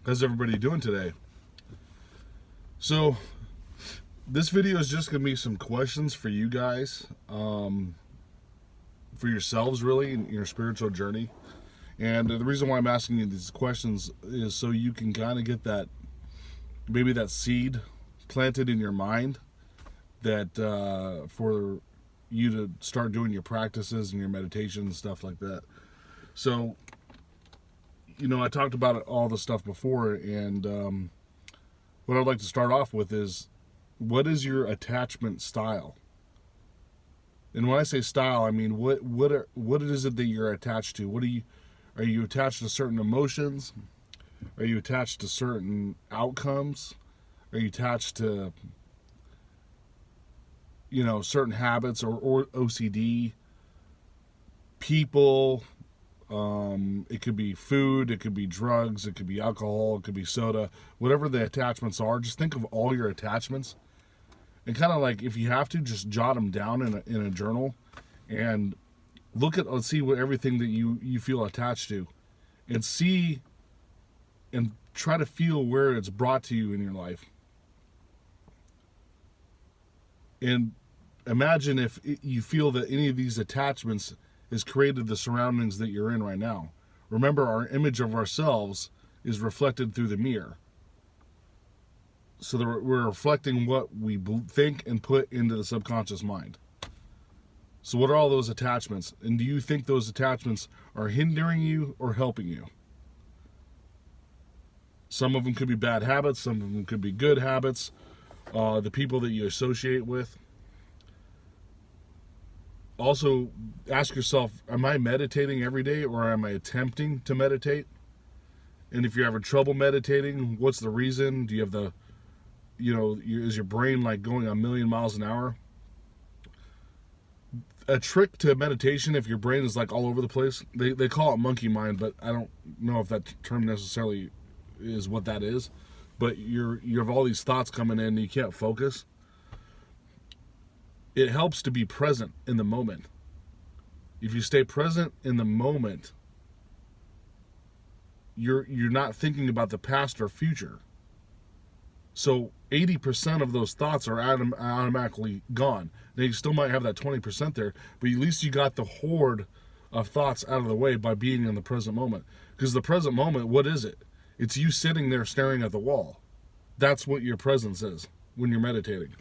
How's everybody doing today? So, this video is just going to be some questions for you guys, for yourselves, really, in your spiritual journey. And the reason why I'm asking you these questions is so you can kind of get that, maybe that seed planted in your mind that for you to start doing your practices and your meditation and stuff like that. So, I talked about all the stuff before, and what I'd like to start off with is, what is your attachment style? And when I say style, I mean what is it that you're attached to? Are you attached to certain emotions? Are you attached to certain outcomes? Are you attached to certain habits or OCD? People? It could be food, it could be drugs, it could be alcohol, it could be soda, whatever the attachments are. Just think of all your attachments, and kind of like, if you have to, just jot them down in a journal, and let's see what everything that you feel attached to, and see and try to feel where it's brought to you in your life. And imagine if you feel that any of these attachments has created the surroundings that you're in right now. Remember, our image of ourselves is reflected through the mirror. So we're reflecting what we think and put into the subconscious mind. So what are all those attachments? And do you think those attachments are hindering you or helping you? Some of them could be bad habits. Some of them could be good habits. The people that you associate with. Also, ask yourself, am I meditating every day, or am I attempting to meditate? And if you're having trouble meditating, what's the reason? Do you have is your brain like going a million miles an hour? A trick to meditation, if your brain is like all over the place, they call it monkey mind, but I don't know if that term necessarily is what that is. But you have all these thoughts coming in and you can't focus. It helps to be present in the moment. If you stay present in the moment, you're not thinking about the past or future. So 80% of those thoughts are automatically gone. Now, you still might have that 20% there, but at least you got the horde of thoughts out of the way by being in the present moment. Because the present moment, what is it? It's you sitting there staring at the wall. That's what your presence is when you're meditating.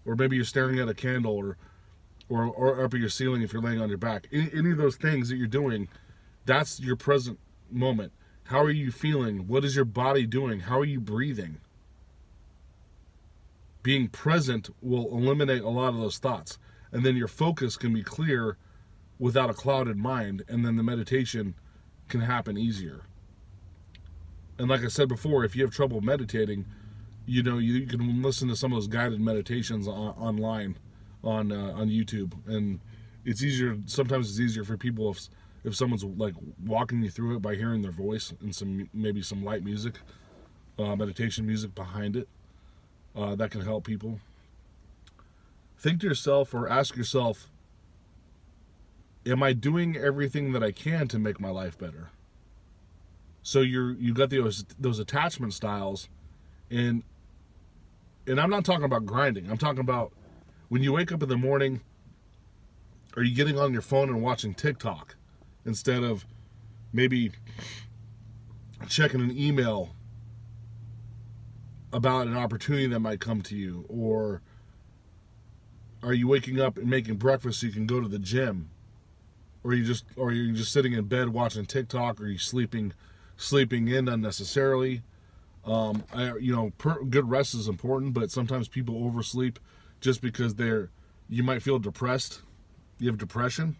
Or maybe you're staring at a candle, or up at your ceiling if you're laying on your back. Any of those things that you're doing, that's your present moment. How are you feeling? What is your body doing? How are you breathing? Being present will eliminate a lot of those thoughts. And then your focus can be clear without a clouded mind, and then the meditation can happen easier. And like I said before, if you have trouble meditating, you can listen to some of those guided meditations online on YouTube, and it's easier. Sometimes it's easier for people if someone's like walking you through it by hearing their voice and maybe some light music, meditation music behind it. That can help people. Think to yourself, or ask yourself, am I doing everything that I can to make my life better? So you got those attachment styles, and I'm not talking about grinding. I'm talking about when you wake up in the morning, are you getting on your phone and watching TikTok instead of maybe checking an email about an opportunity that might come to you? Or are you waking up and making breakfast so you can go to the gym? Or are you just sitting in bed watching TikTok? Or are you sleeping in unnecessarily? Good rest is important, but sometimes people oversleep just because you might feel depressed. You have depression,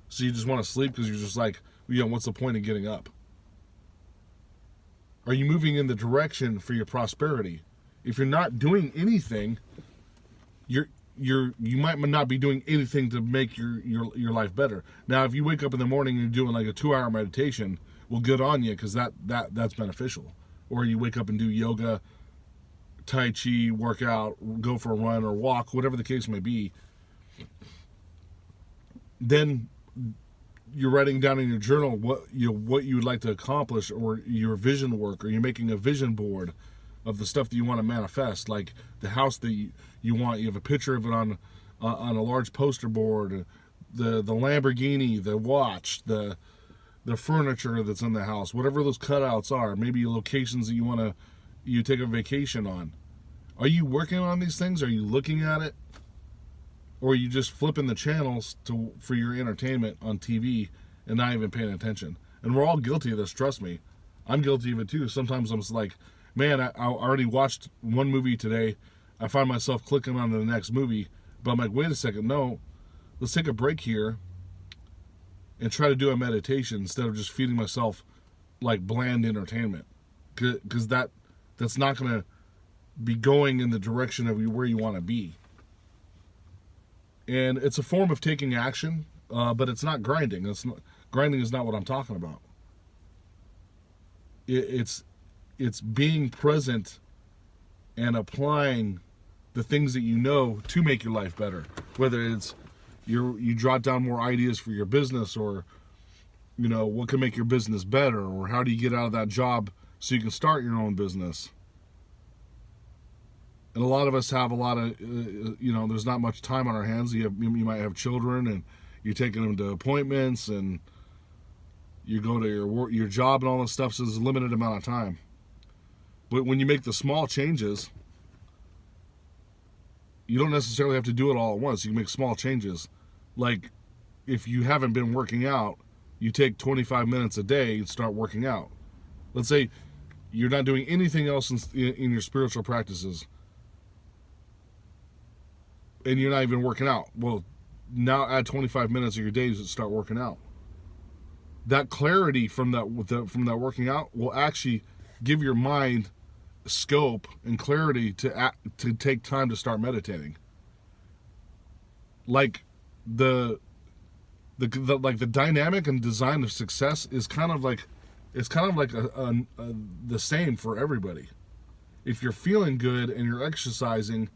so you just want to sleep because you're just like, what's the point of getting up? Are you moving in the direction for your prosperity? If you're not doing anything, you might not be doing anything to make your life better. Now, if you wake up in the morning and you're doing like a 2-hour meditation, well, good on you, because that's beneficial. Or you wake up and do yoga, Tai Chi, workout, go for a run or walk, whatever the case may be, then you're writing down in your journal what you would like to accomplish, or your vision work, or you're making a vision board of the stuff that you want to manifest, like the house that you want. You have a picture of it on a large poster board, the Lamborghini, the watch, the furniture that's in the house, whatever those cutouts are, maybe locations that you take a vacation on. Are you working on these things? Are you looking at it? Or are you just flipping the channels for your entertainment on TV and not even paying attention? And we're all guilty of this, trust me. I'm guilty of it too. Sometimes I'm just like, man, I already watched one movie today. I find myself clicking on the next movie. But I'm like, wait a second, no. Let's take a break here and try to do a meditation instead of just feeding myself like bland entertainment. Because that's not going to be going in the direction of where you want to be. And it's a form of taking action, but it's not grinding. Grinding is not what I'm talking about. It's being present and applying the things that you know to make your life better. Whether it's you jot down more ideas for your business, or what can make your business better, or how do you get out of that job so you can start your own business. And a lot of us have a lot of, there's not much time on our hands. You might have children, and you're taking them to appointments, and you go to your job and all this stuff, so there's a limited amount of time. But when you make the small changes, you don't necessarily have to do it all at once. You can make small changes. Like, if you haven't been working out, you take 25 minutes a day and start working out. Let's say you're not doing anything else in your spiritual practices, and you're not even working out. Well, now add 25 minutes of your day to start working out. That clarity from that working out will actually give your mind scope and clarity to take time to start meditating. Like the dynamic and design of success is kind of like the same for everybody. If you're feeling good and you're exercising,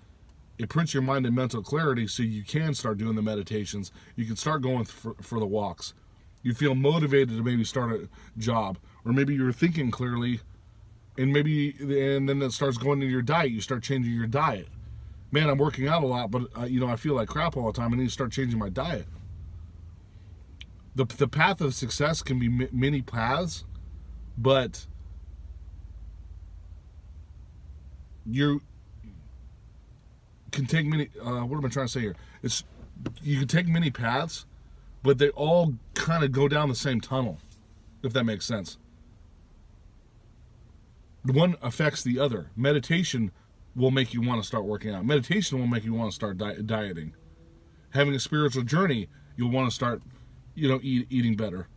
it puts your mind in mental clarity, so you can start doing the meditations. You can start going for the walks. You feel motivated to maybe start a job, or maybe you're thinking clearly, and then it starts going into your diet. You start changing your diet. Man, I'm working out a lot, but I feel like crap all the time. I need to start changing my diet. The path of success can be many paths, but you can take many. What am I trying to say here? You can take many paths, but they all kind of go down the same tunnel, if that makes sense. One affects the other. Meditation will make you want to start working out. Meditation will make you want to start dieting. Having a spiritual journey, you'll want to start, eating better.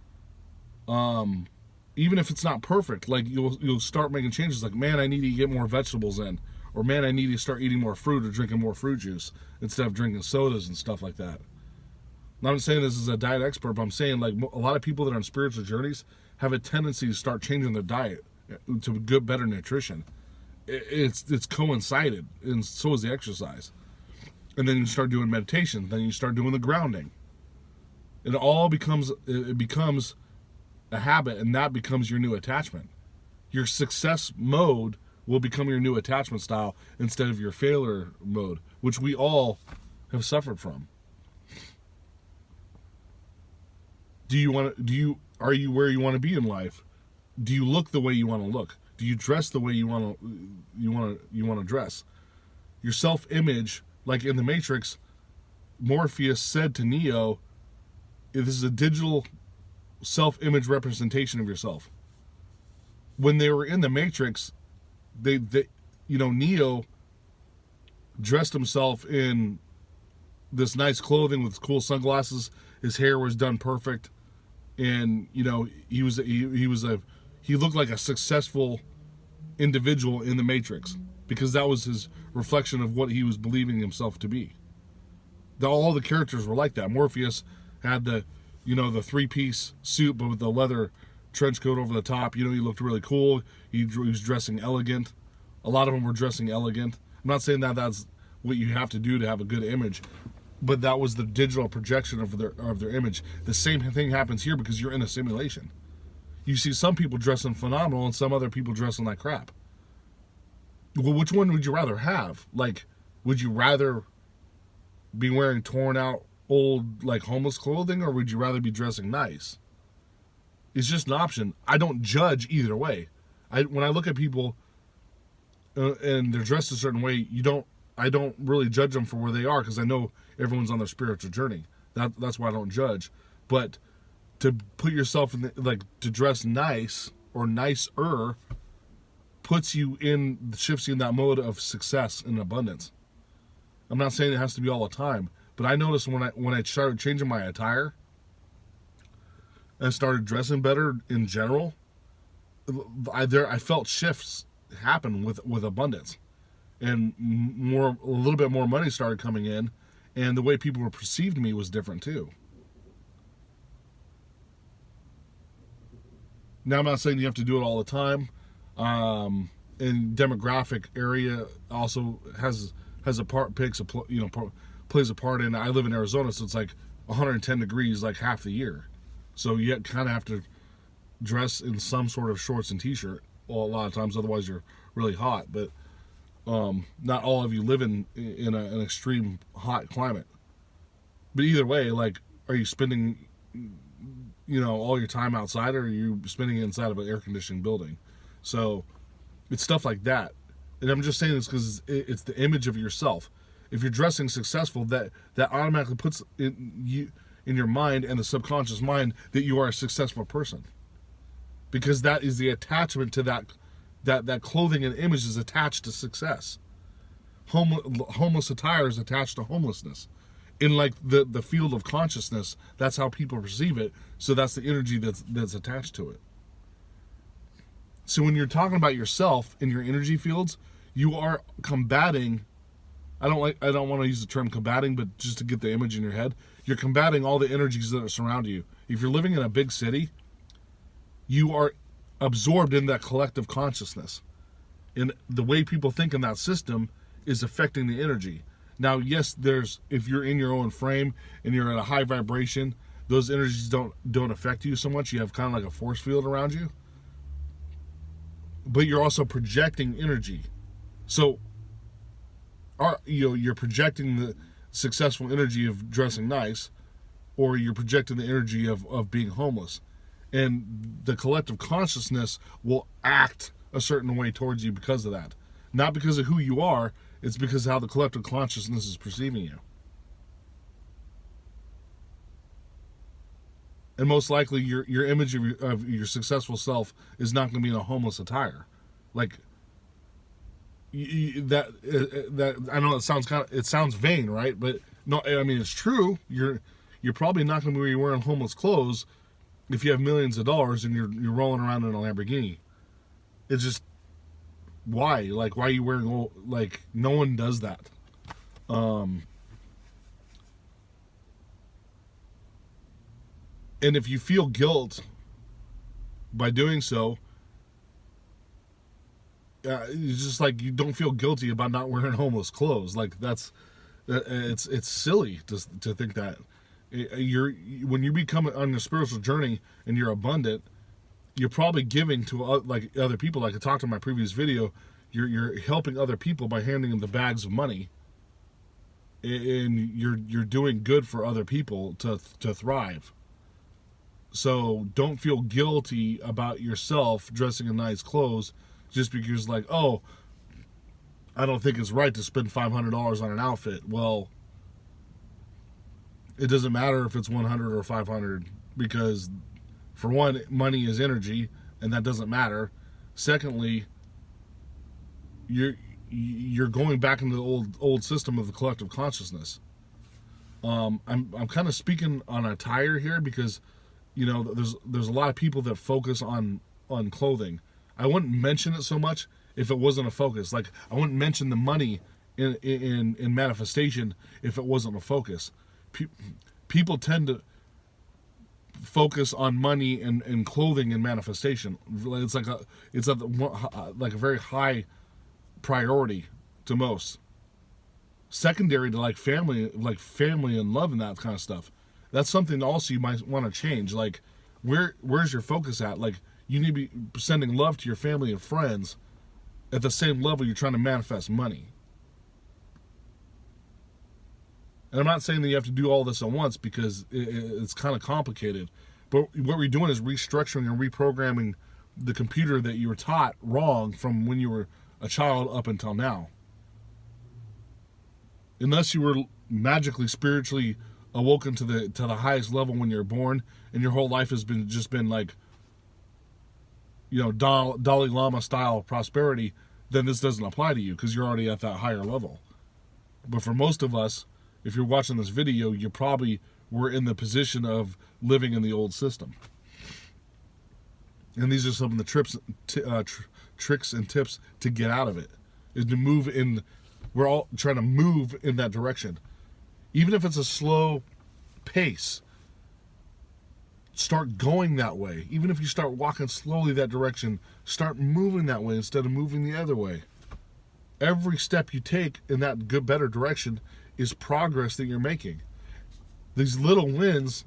Even if it's not perfect, like you'll start making changes. Like, man, I need to get more vegetables in. Or, man, I need to start eating more fruit or drinking more fruit juice instead of drinking sodas and stuff like that. Now, I'm saying this as a diet expert, but I'm saying, like, a lot of people that are on spiritual journeys have a tendency to start changing their diet to get better nutrition. It's coincided, and so is the exercise. And then you start doing meditation. Then you start doing the grounding. It becomes a habit, and that becomes your new attachment. Your success mode will become your new attachment style instead of your failure mode, which we all have suffered from. Are you where you want to be in life? Do you look the way you want to look? Do you dress the way you want to dress? Your self-image, like in the Matrix, Morpheus said to Neo, this is a digital self-image representation of yourself. When they were in the Matrix, Neo dressed himself in this nice clothing with cool sunglasses. His hair was done perfect, and he looked like a successful individual in the Matrix, because that was his reflection of what he was believing himself to be. All the characters were like that. Morpheus had the 3-piece suit, but with the leather trench coat over the top. He looked really cool. He was dressing elegant. A lot of them were dressing elegant. I'm not saying that that's what you have to do to have a good image, but that was the digital projection of their image. The same thing happens here because you're in a simulation. You see some people dressing phenomenal and some other people dressing like crap. Well, which one would you rather have? Like, would you rather be wearing torn out old like homeless clothing, or would you rather be dressing nice? It's just an option. I don't judge either way. When I look at people and they're dressed a certain way, I don't really judge them for where they are, because I know everyone's on their spiritual journey. That's why I don't judge. But to put yourself in to dress nice or nicer shifts you in that mode of success and abundance. I'm not saying it has to be all the time, but I noticed when I started changing my attire and started dressing better in general, I felt shifts happen with abundance, and a little bit more money started coming in, and the way people were perceived me was different too. Now, I'm not saying you have to do it all the time. And demographic area also plays a part in. I live in Arizona, so it's like 110 degrees like half the year, so you kind of have to dress in some sort of shorts and t-shirt a lot of times, otherwise you're really hot. But not all of you live in an extreme hot climate. But either way, like, are you spending all your time outside, or are you spending it inside of an air-conditioned building? So it's stuff like that. And I'm just saying this because it's the image of yourself. If you're dressing successful, that automatically puts in your mind and the subconscious mind that you are a successful person, because that is the attachment to that clothing and image is attached to success. Homeless attire is attached to homelessness. In like the field of consciousness, that's how people perceive it. So that's the energy that's attached to it. So when you're talking about yourself in your energy fields, you are combating. I don't want to use the term combating, but just to get the image in your head, you're combating all the energies that surround you. If you're living in a big city, you are absorbed in that collective consciousness, and the way people think in that system is affecting the energy. Now, yes, if you're in your own frame and you're at a high vibration, those energies don't affect you so much. You have kind of like a force field around you, but you're also projecting energy. So, you're projecting the successful energy of dressing nice, or you're projecting the energy of being homeless, and the collective consciousness will act a certain way towards you because of that. Not because of who you are, it's because of how the collective consciousness is perceiving you. And most likely, your image of your successful self is not going to be in a homeless attire. Like, that I know it sounds vain, right? But no, I mean, it's true. You're probably not going to be wearing homeless clothes if you have millions of dollars and you're rolling around in a Lamborghini. It's just, why? Like, why are you wearing, like, no one does that. And if you feel guilt by doing so, it's just like, you don't feel guilty about not wearing homeless clothes. Like, it's silly to think that. When you become on a spiritual journey and you're abundant, you're probably giving to other people. Like I talked in my previous video, you're helping other people by handing them the bags of money, and you're doing good for other people to thrive. So don't feel guilty about yourself dressing in nice clothes just because, like, oh, I don't think it's right to spend $500 on an outfit. Well, it doesn't matter if it's 100 or 500, because for one, money is energy, and that doesn't matter. Secondly, you're going back into the old system of the collective consciousness. I'm kind of speaking on attire here because, there's a lot of people that focus on clothing. I wouldn't mention it so much if it wasn't a focus. Like, I wouldn't mention the money in manifestation if it wasn't a focus. People tend to focus on money and clothing and manifestation. It's like a very high priority to most. secondary to like family and love and that kind of stuff. That's something also you might want to change. Like, where's your focus at? Like, you need to be sending love to your family and friends at the same level you're trying to manifest money. And I'm not saying that you have to do all this at once, because it's kind of complicated. But what we're doing is restructuring and reprogramming the computer that you were taught wrong from when you were a child up until now. Unless you were magically, spiritually awoken to the highest level when you're born, and your whole life has been like, you know, Dalai Lama style prosperity, then this doesn't apply to you, because you're already at that higher level. But for most of us, if you're watching this video, you probably were in the position of living in the old system. And these are some of the tricks and tips to get out of it, is to move in. We're all trying to move in that direction. Even if it's a slow pace, start going that way. Even if you start walking slowly that direction, start moving that way instead of moving the other way. Every step you take in that better direction is progress that you're making. These little wins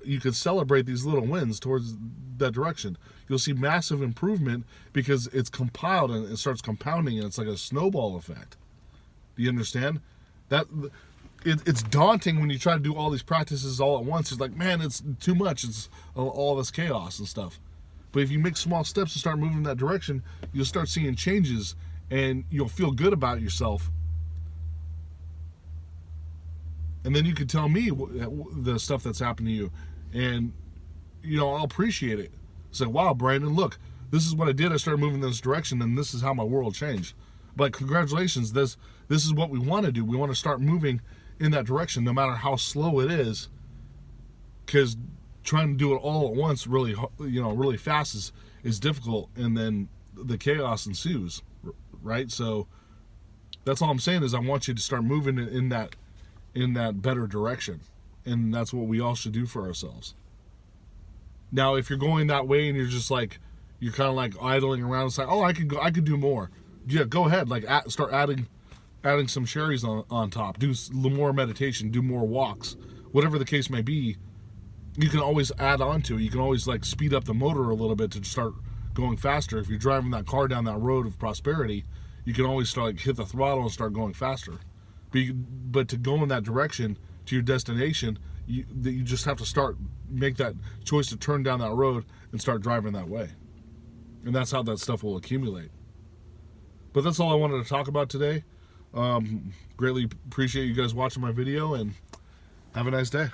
you can celebrate these little wins towards that direction. You'll see massive improvement because it's compiled and it starts compounding, and it's like a snowball effect. Do you understand? That it's daunting when you try to do all these practices all at once. It's like, man, it's too much. It's all this chaos and stuff. But if you make small steps and start moving in that direction, you'll start seeing changes, and you'll feel good about yourself. And then you can tell me the stuff that's happened to you, and you know, I'll appreciate it. Say, wow, Brandon, look, this is what I did. I started moving in this direction, and this is how my world changed. But congratulations, this is what we want to do. We want to start moving in that direction, no matter how slow it is, because trying to do it all at once, really fast is difficult, and then the chaos ensues, right? So that's all I'm saying is I want you to start moving in that better direction, and that's what we all should do for ourselves. Now, if you're going that way and you're just like, you're kind of like idling around and saying, oh, I could do more. Yeah, go ahead. Like, start adding some cherries on top. Do more meditation. Do more walks. Whatever the case may be, you can always add on to it. You can always like speed up the motor a little bit to start going faster. If you're driving that car down that road of prosperity, you can always start hit the throttle and start going faster. But to go in that direction to your destination, you just have to make that choice to turn down that road and start driving that way. And that's how that stuff will accumulate. But that's all I wanted to talk about today. Greatly appreciate you guys watching my video, and have a nice day.